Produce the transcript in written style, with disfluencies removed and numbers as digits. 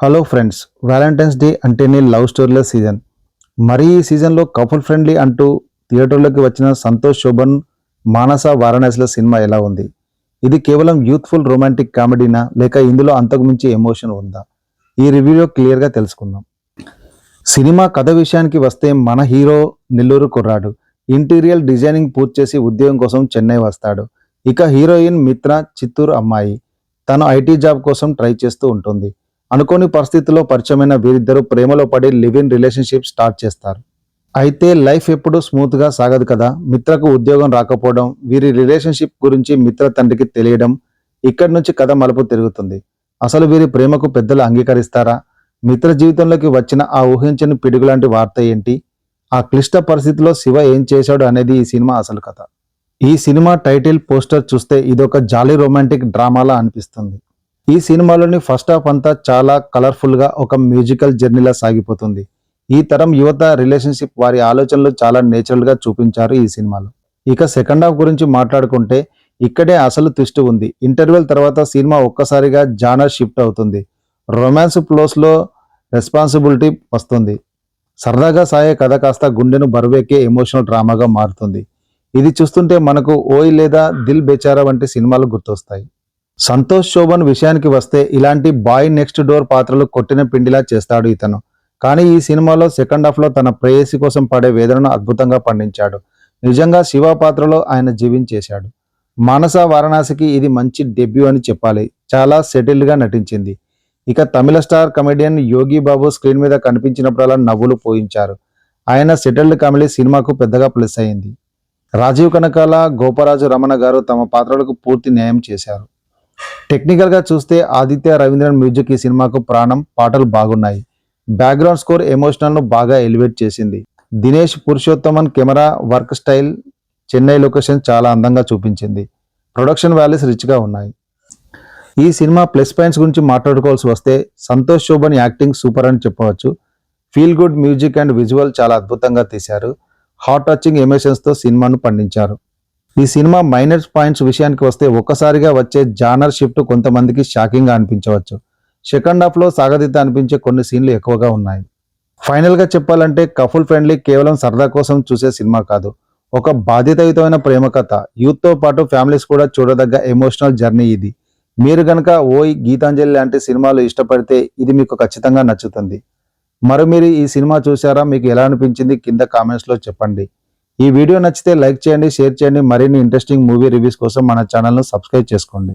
Hello friends, Valentine's day అంటేనే love స్టోరీల season. మరి ఈ సీజన్లో కపుల్ ఫ్రెండ్లీ అంటూ థియేటర్లోకి వచ్చిన సంతోష్ శోభన్ మానస వారణాసిల సినిమా ఎలా ఉంది? ఇది కేవలం యూత్ఫుల్ రొమాంటిక్ కామెడీనా, లేక ఇందులో అంతకుమించి ఎమోషన్ ఉందా? ఈ రివ్యూలో క్లియర్గా తెలుసుకుందాం. సినిమా కథ విషయానికి వస్తే మన హీరో నెల్లూరు కుర్రాడు. ఇంటీరియర్ డిజైనింగ్ పూర్తి చేసి ఉద్యోగం కోసం చెన్నై వస్తాడు. ఇక హీరోయిన్ మిత్ర చిత్తూరు అమ్మాయి. తను ఐటీ జాబ్ కోసం ట్రై చేస్తూ ఉంటుంది. అనుకోని పరిస్థితుల్లో పరిచయమైన వీరిద్దరూ ప్రేమలో పడి లివ్ ఇన్ రిలేషన్షిప్ స్టార్ట్ చేస్తారు. అయితే లైఫ్ ఎప్పుడూ స్మూత్గా సాగదు కదా. మిత్రకు ఉద్యోగం రాకపోవడం, వీరి రిలేషన్షిప్ గురించి మిత్ర తండ్రికి తెలియడం, ఇక్కడి నుంచి కథ మలుపు తిరుగుతుంది. అసలు వీరి ప్రేమకు పెద్దలు అంగీకరిస్తారా? మిత్ర జీవితంలోకి వచ్చిన ఆ ఊహించని పిడుగులాంటి వార్త ఏంటి? ఆ క్లిష్ట పరిస్థితిలో శివ ఏం చేశాడు అనేది ఈ సినిమా అసలు కథ. ఈ సినిమా టైటిల్, పోస్టర్ చూస్తే ఇదొక జాలీ రొమాంటిక్ డ్రామాలా అనిపిస్తుంది. ఈ సినిమాలోని ఫస్ట్ హాఫ్ అంతా చాలా కలర్ఫుల్గా ఒక మ్యూజికల్ జర్నీలా సాగిపోతుంది. ఈ తరం యువత రిలేషన్షిప్, వారి ఆలోచనలు చాలా నేచురల్గా చూపించారు ఈ సినిమాలో. ఇక సెకండ్ హాఫ్ గురించి మాట్లాడుకుంటే ఇక్కడే అసలు ట్విస్ట్ ఉంది. ఇంటర్వెల్ తర్వాత సినిమా ఒక్కసారిగా జానర్ షిఫ్ట్ అవుతుంది. రొమాన్స్ ప్లోస్లో రెస్పాన్సిబిలిటీ వస్తుంది. సరదాగా సాగే కథ కాస్త గుండెను బరువెక్కే ఎమోషనల్ డ్రామాగా మారుతుంది. ఇది చూస్తుంటే మనకు ఓయ్ లేదా దిల్ బేచారా వంటి సినిమాలు గుర్తొస్తాయి. సంతోష్ శోభన్ విషయానికి వస్తే ఇలాంటి బాయ్ నెక్స్ట్ డోర్ పాత్రలు కొట్టిన పిండిలా చేస్తాడు ఇతను. కానీ ఈ సినిమాలో సెకండ్ హాఫ్లో తన ప్రేయసి కోసం పడే వేదనను అద్భుతంగా పండించాడు. నిజంగా శివ పాత్రలో ఆయన జీవించేశాడు. మానస వారణాసికి ఇది మంచి డెబ్యూ అని చెప్పాలి. చాలా సెటిల్డ్గా నటించింది. ఇక తమిళ స్టార్ కమెడియన్ యోగి బాబు స్క్రీన్ మీద కనిపించినప్పుడల్లా నవ్వులు పోయించారు. ఆయన సెటిల్డ్ కామెడీ సినిమాకు పెద్దగా ప్లస్ అయింది. రాజీవ్ కనకాల, గోపరాజు రమణ గారు తమ పాత్రలకు పూర్తి న్యాయం చేశారు. టెక్నికల్గా చూస్తే ఆదిత్య రవీంద్రన్ మ్యూజిక్ ఈ సినిమాకు ప్రాణం. పాటలు బాగున్నాయి. బ్యాక్గ్రౌండ్ స్కోర్ ఎమోషనల్ను బాగా ఎలివేట్ చేసింది. Dinesh Purushothaman camera work style, Chennai location చాలా అందంగా చూపించింది. ప్రొడక్షన్ వాల్యూస్ రిచ్గా ఉన్నాయి. ఈ సినిమా ప్లస్ పాయింట్స్ గురించి మాట్లాడుకోవాల్సి వస్తే సంతోష్ శోభన్ యాక్టింగ్ సూపర్ అని చెప్పవచ్చు. Feel good music and visual చాలా అద్భుతంగా తీశారు. హార్ట్ టచింగ్ ఎమోషన్స్తో సినిమాను పండించారు. ఈ సినిమా మైనస్ పాయింట్స్ విషయానికి వస్తే ఒక్కసారిగా వచ్చే జానర్ షిఫ్ట్ కొంతమందికి షాకింగ్గా అనిపించవచ్చు. సెకండ్ హాఫ్లో సాగదీత అనిపించే కొన్ని సీన్లు ఎక్కువగా ఉన్నాయి. ఫైనల్గా చెప్పాలంటే కపుల్ ఫ్రెండ్లీ కేవలం సరదా కోసం చూసే సినిమా కాదు, ఒక బాధ్యతాయుతమైన ప్రేమ కథ. యూత్తో పాటు ఫ్యామిలీస్ కూడా చూడదగ్గ ఎమోషనల్ జర్నీ ఇది. మీరు కనుక ఓయ్, గీతాంజలి లాంటి సినిమాలు ఇష్టపడితే ఇది మీకు ఖచ్చితంగా నచ్చుతుంది. మరి మీరు ఈ సినిమా చూసారా? మీకు ఎలా అనిపించింది కింద కామెంట్స్లో చెప్పండి. ఈ వీడియో నచ్చితే లైక్ చేయండి, షేర్ చేయండి. మరిన్ని ఇంట్రెస్టింగ్ మూవీ రివ్యూస్ కోసం మన ఛానల్ను సబ్స్క్రైబ్ చేసుకోండి.